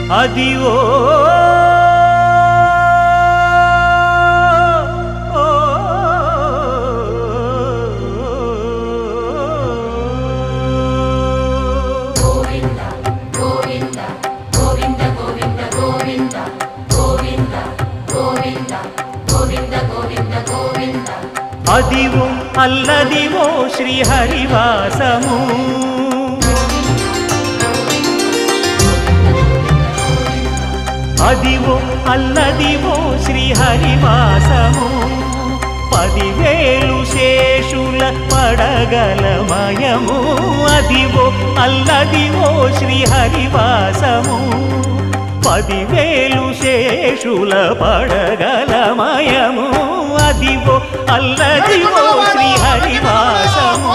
Adivo Adivo Alladivo శ్రీహరివాసము Adivo Alladivo శ్రీహరివాసము 10,000 శేషుల పడగలమయము Adivo Alladivo శ్రీహరివాసము 10,000 శేషుల పడగలమయము Adivo Alladivo శ్రీహరివాసము